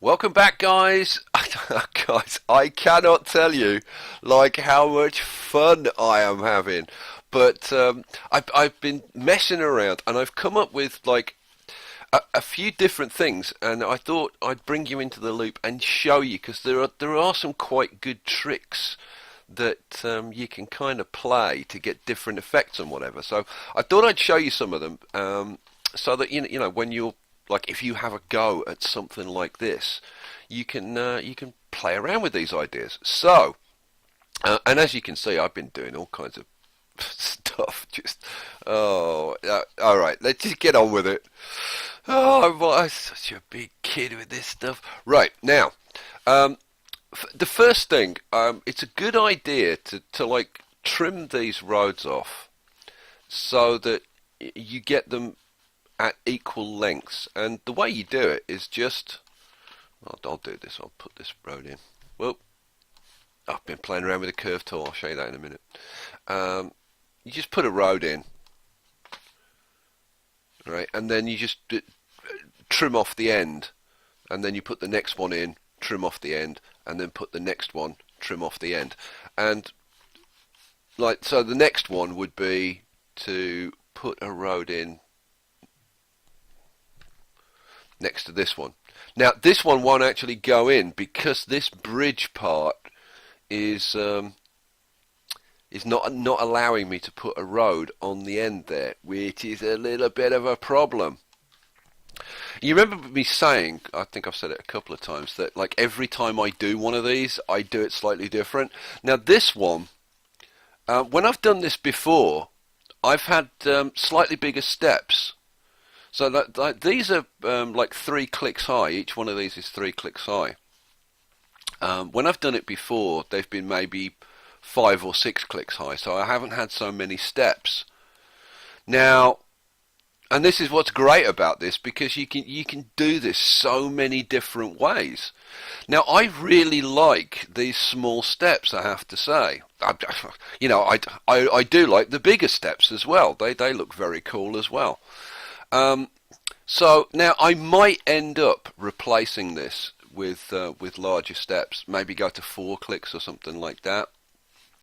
Welcome back, guys. Guys, I cannot tell you like how much fun I am having. But I've been messing around and I've come up with like a few different things, and I thought I'd bring you into the loop and show you because there are some quite good tricks that you can kind of play to get different effects and whatever. So I thought I'd show you some of them, so that you know when you're like if you have a go at something like this, you can play around with these ideas. So and as you can see, I've been doing all kinds of stuff. Just all right, let's just get on with it. Oh, I'm such a big kid with this stuff. Right now, um, the first thing, it's a good idea to like trim these roads off so that you get them at equal lengths. And the way you do it is just, I'll do this. I'll put this road in. Well, I've been playing around with a curve tool. I'll show you that in a minute. You just put a road in, right, and then you just trim off the end, and then you put the next one in, trim off the end, and then put the next one, trim off the end. And like so the next one would be to put a road in next to this one. Now this one won't actually go in because this bridge part is not allowing me to put a road on the end there, which is a little bit of a problem. You remember me saying, I think I've said it a couple of times, that like every time I do one of these, I do it slightly different. Now this one, when I've done this before, I've had slightly bigger steps. So that these are like 3 clicks high. Each one of these is 3 clicks high. When I've done it before, they've been maybe 5 or 6 clicks high, so I haven't had so many steps. Now, and this is what's great about this, because you can do this so many different ways. Now, I really like these small steps, I have to say. I do like the bigger steps as well. They look very cool as well. So now I might end up replacing this with larger steps. Maybe go to 4 clicks or something like that,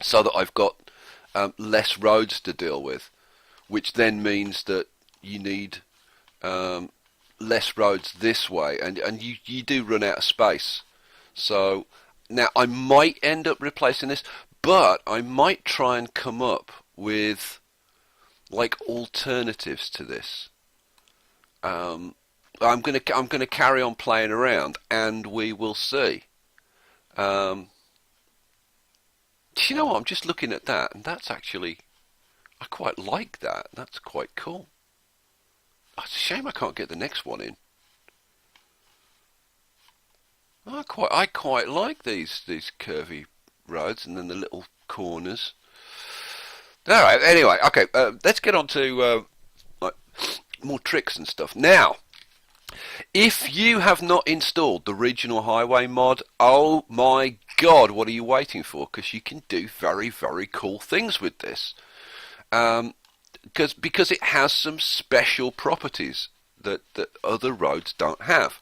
so that I've got less roads to deal with, which then means that you need less roads this way, and you do run out of space. So now I might end up replacing this, but I might try and come up with like alternatives to this. I'm gonna carry on playing around, and we will see. Do you know what? I'm just looking at that, and that's actually, I quite like that. That's quite cool. Oh, it's a shame I can't get the next one in. I quite like these curvy roads, and then the little corners. All right. Anyway, okay. Let's get on to like more tricks and stuff now. If you have not installed the regional highway mod, oh my god, what are you waiting for? Because you can do very, very cool things with this. Because it has some special properties that other roads don't have.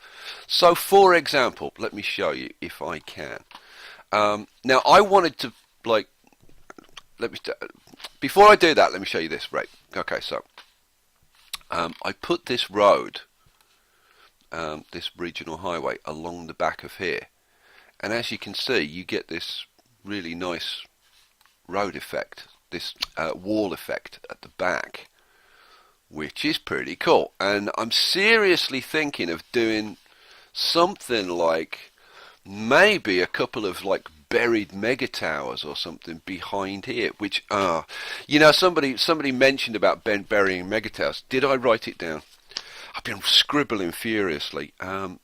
So, for example, let me show you if I can. Now, I wanted to like before I do that, let me show you this. Right? Okay, so I put this road, this regional highway, along the back of here, and as you can see, you get this really nice road effect, this wall effect at the back, which is pretty cool. And I'm seriously thinking of doing something like maybe a couple of like buried Megatowers or something behind here, which somebody mentioned about burying Megatowers. Did I write it down? I've been scribbling furiously. I'm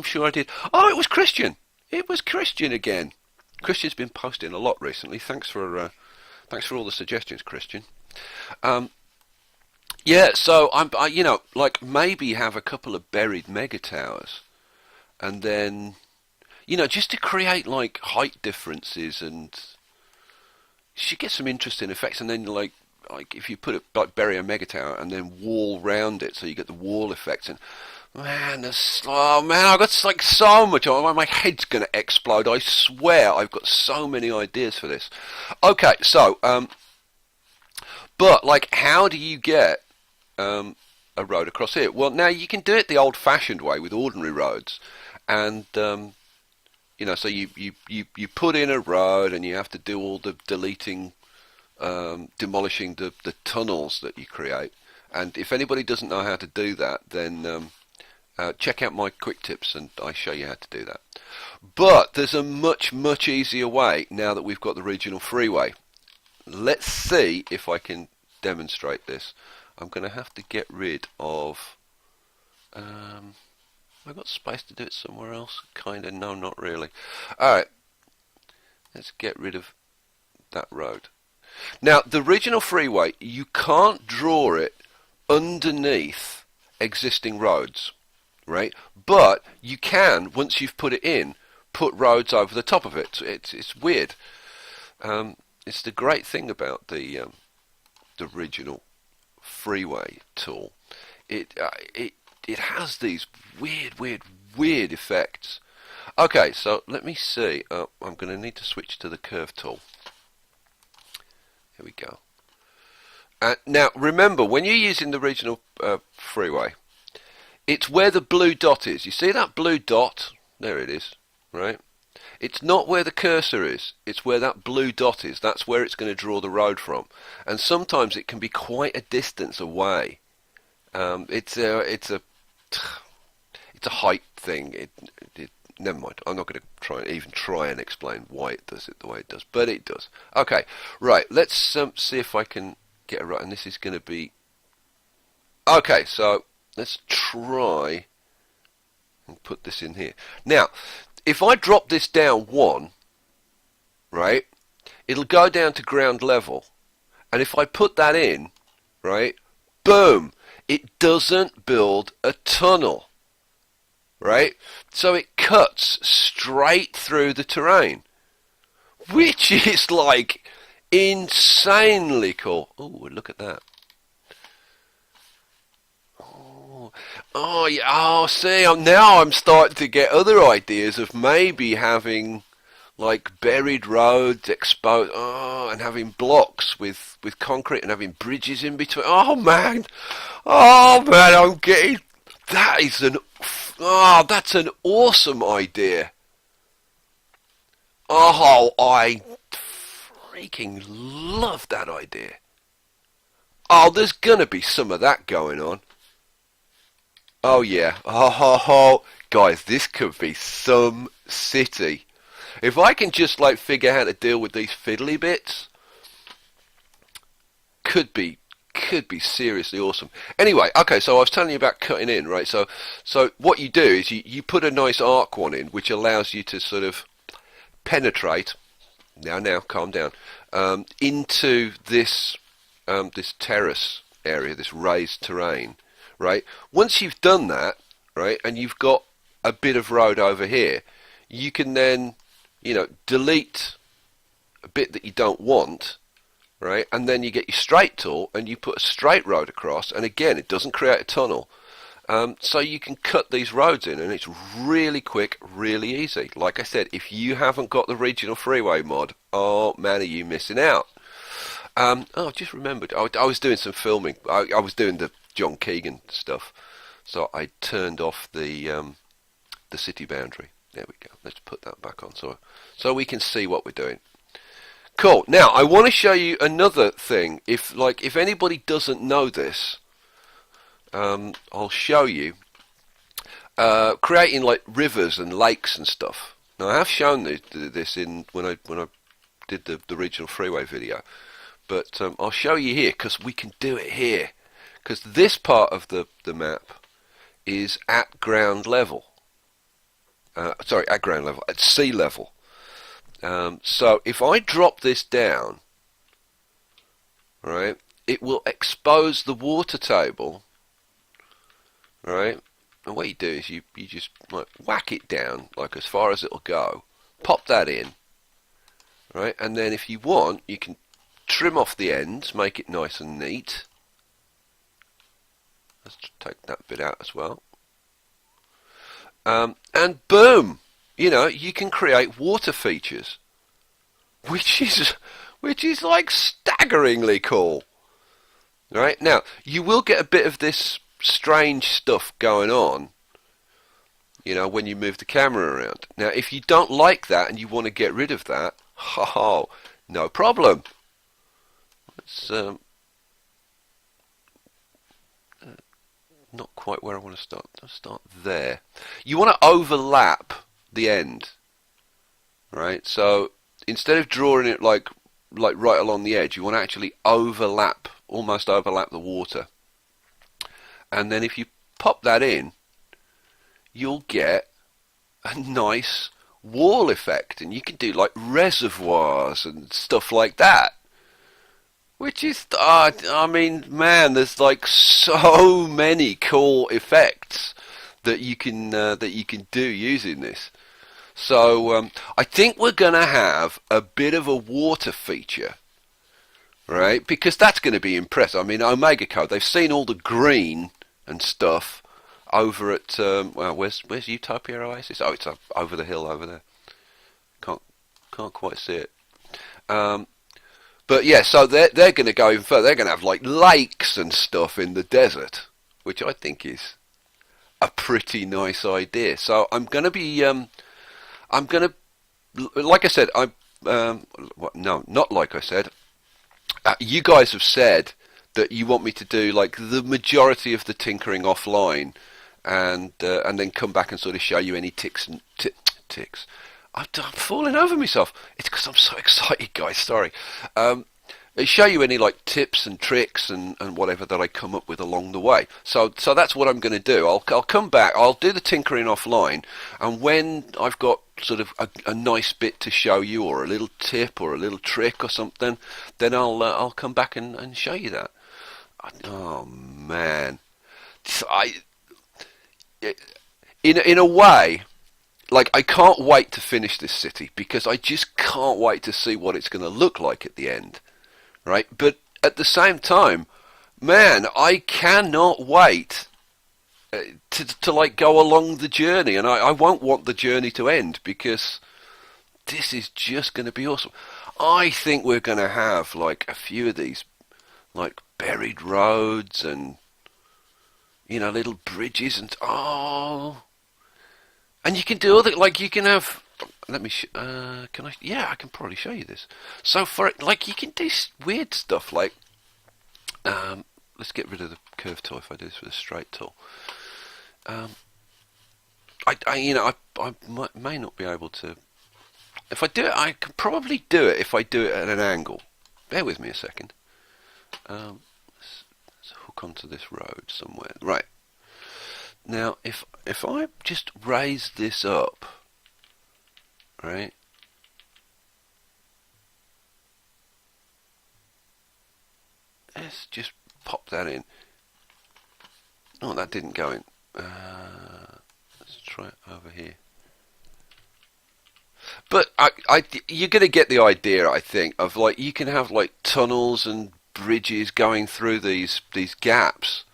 sure I did. Oh, it was Christian. It was Christian again. Christian's been posting a lot recently. Thanks for all the suggestions, Christian. Yeah, so like maybe have a couple of buried Megatowers, and then, just to create like height differences, and you should get some interesting effects. And then like if you put it like bury a Megatower and then wall round it, so you get the wall effects. And Man, oh man, I've got like so much. My head's gonna explode. I swear, I've got so many ideas for this. Okay, so but like, how do you get a road across here? Well, now you can do it the old-fashioned way with ordinary roads, and so you put in a road, and you have to do all the deleting, demolishing the tunnels that you create. And if anybody doesn't know how to do that, then check out my quick tips, and I show you how to do that. But there's a much, much easier way now that we've got the regional freeway. Let's see if I can demonstrate this. I'm going to have to get rid of... have I got space to do it somewhere else? Kind of, no, not really. Alright, let's get rid of that road. Now, the regional freeway, you can't draw it underneath existing roads, right? But you can, once you've put it in, put roads over the top of it. It's weird. It's the great thing about the regional freeway tool. It has these weird effects. Okay, so let me see. I'm going to need to switch to the curve tool. Here we go. Now, remember, when you're using the regional freeway, it's where the blue dot is. You see that blue dot? There it is, right? It's not where the cursor is. It's where that blue dot is. That's where it's going to draw the road from. And sometimes it can be quite a distance away. It's a height thing. Never mind. I'm not going to try and explain why it does it the way it does, but it does. Okay, right. Let's see if I can get it right. And this is going to be okay. So let's try and put this in here. Now, if I drop this down 1, right, it'll go down to ground level. And if I put that in, right, boom, it doesn't build a tunnel. Right? So it cuts straight through the terrain, which is like insanely cool. Oh, look at that. Oh yeah. Oh, see, now I'm starting to get other ideas of maybe having like buried roads exposed, and having blocks with concrete and having bridges in between. Oh man, I'm getting. That's an awesome idea. Oh, I freaking love that idea. Oh, there's gonna be some of that going on. Oh yeah. Oh, guys, this could be some city. If I can just like figure out how to deal with these fiddly bits, could be seriously awesome. Anyway, okay, so I was telling you about cutting in, right? So what you do is you put a nice arc one in, which allows you to sort of penetrate. Now, calm down. Into this this terrace area, this raised terrain, right? Once you've done that, right, and you've got a bit of road over here, you can then, delete a bit that you don't want. Right, and then you get your straight tool and you put a straight road across, and again it doesn't create a tunnel, so you can cut these roads in, and it's really quick, really easy. Like I said, if you haven't got the regional freeway mod, oh man, are you missing out. I just remembered, I was doing some filming. I was doing the John Keegan stuff, so I turned off the city boundary. There we go. Let's put that back on so we can see what we're doing. Cool. Now, I want to show you another thing. If anybody doesn't know this, I'll show you. Creating like rivers and lakes and stuff. Now, I have shown this in when I did the regional freeway video, but I'll show you here because we can do it here. Because this part of the map is at ground level. At sea level. So if I drop this down, right, it will expose the water table, right? And what you do is you just like whack it down like as far as it'll go, pop that in, right? And then if you want, you can trim off the ends, make it nice and neat. Let's take that bit out as well. And boom, you can create water features, which is like staggeringly cool. Right now, you will get a bit of this strange stuff going on, when you move the camera around. Now, if you don't like that and you want to get rid of that, no problem. It's not quite where I want to start. I'll start there. You want to overlap the end, right? So instead of drawing it like right along the edge, you want to actually almost overlap the water. And then if you pop that in, you'll get a nice wall effect, and you can do like reservoirs and stuff like that. Which is, man, there's like so many cool effects that you can do using this. So I think we're gonna have a bit of a water feature, right? Because that's going to be impressive. I mean, OmegaCo, they've seen all the green and stuff over at where's Utopia Oasis? Oh, it's over the hill over there. Can't quite see it. But yeah, so they're going to go even further. They're going to have like lakes and stuff in the desert, which I think is a pretty nice idea. So I'm going to be, like I said, no, not like I said. You guys have said that you want me to do like the majority of the tinkering offline, and then come back and sort of show you any ticks. I'm falling over myself. It's because I'm so excited, guys. Sorry. Show you any like tips and tricks and whatever that I come up with along the way. So that's what I'm going to do. I'll come back. I'll do the tinkering offline, and when I've got sort of a nice bit to show you, or a little tip or a little trick or something, then I'll come back and show you that. Oh man, in a way. Like, I can't wait to finish this city, because I just can't wait to see what it's going to look like at the end, right? But at the same time, man, I cannot wait to like go along the journey, and I won't want the journey to end, because this is just going to be awesome. I think we're going to have like a few of these like buried roads and little bridges and and you can do other, like you can have, let me, can I, yeah, I can probably show you this. So for it, like you can do weird stuff like, let's get rid of the curve tool if I do this with a straight tool. I may not be able to, if I do it, I can probably do it if I do it at an angle. Bear with me a second. Let's hook onto this road somewhere. Right. Now, if I just raise this up, right? Let's just pop that in. Oh, that didn't go in. Let's try it over here. But you're going to get the idea, I think, of like you can have like tunnels and bridges going through these gaps.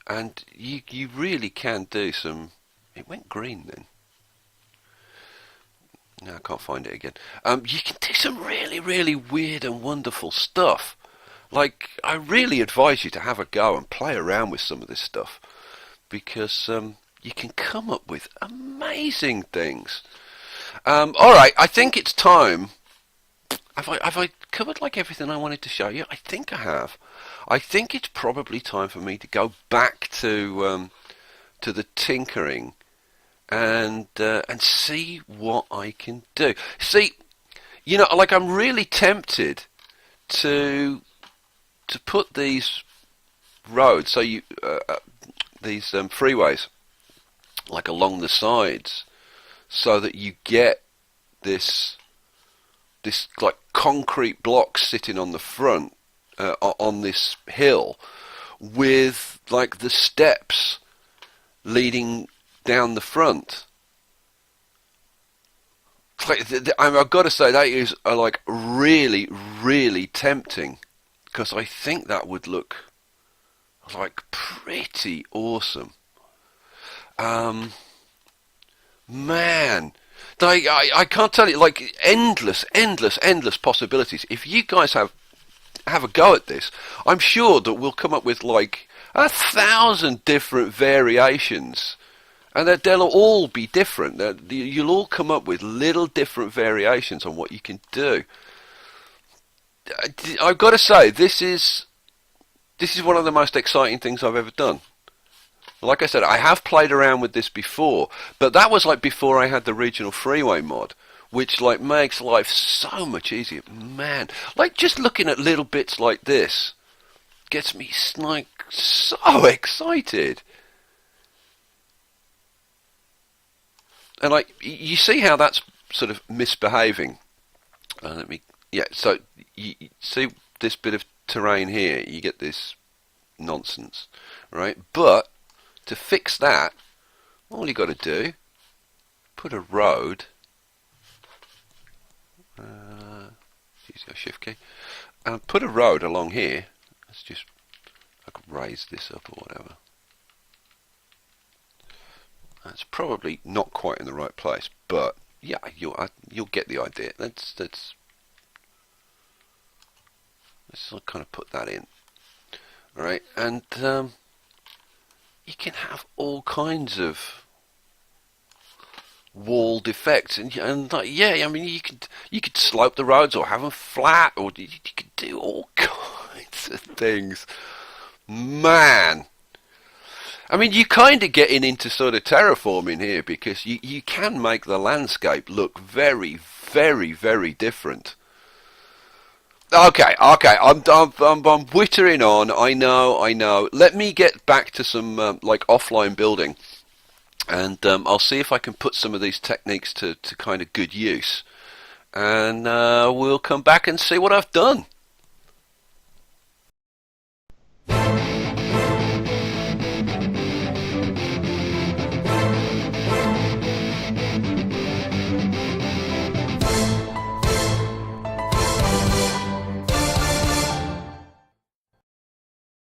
And you really can do some. It went green then. No, I can't find it again. You can do some really, really weird and wonderful stuff. Like, I really advise you to have a go and play around with some of this stuff, because you can come up with amazing things. All right, I think it's time. Have I covered like everything I wanted to show you? I think I have. I think it's probably time for me to go back to the tinkering and see what I can do. See, like I'm really tempted to put these roads, so these freeways, like along the sides, so that you get this like concrete block sitting on the front. On this hill, with like the steps leading down the front. Like, I've got to say that is like really, really tempting, because I think that would look like pretty awesome. Man, I can't tell you, like endless possibilities. If you guys have a go at this, I'm sure that we'll come up with like 1,000 different variations, and that they'll all be different. You'll all come up with little different variations on what you can do. I've got to say, this is one of the most exciting things I've ever done. Like I said, I have played around with this before, but that was like before I had the regional freeway mod, which like makes life so much easier. Man, like just looking at little bits like this gets me like so excited. And like you see how that's sort of misbehaving. So you see this bit of terrain here, you get this nonsense, right? But to fix that, all you got to do, put a road, use your shift key, and put a road along here. Let's just, I can raise this up or whatever. That's probably not quite in the right place, but yeah, you'll get the idea. Let's kind of put that in, all right? And you can have all kinds of walled effects, and like, yeah, I mean you could slope the roads or have them flat, or you could do all kinds of things. Man, I mean you kind of getting into sort of terraforming here, because you can make the landscape look very, very, very different. Okay, I'm wittering on. I know. Let me get back to some like offline building, and I'll see if I can put some of these techniques to kind of good use, and we'll come back and see what I've done.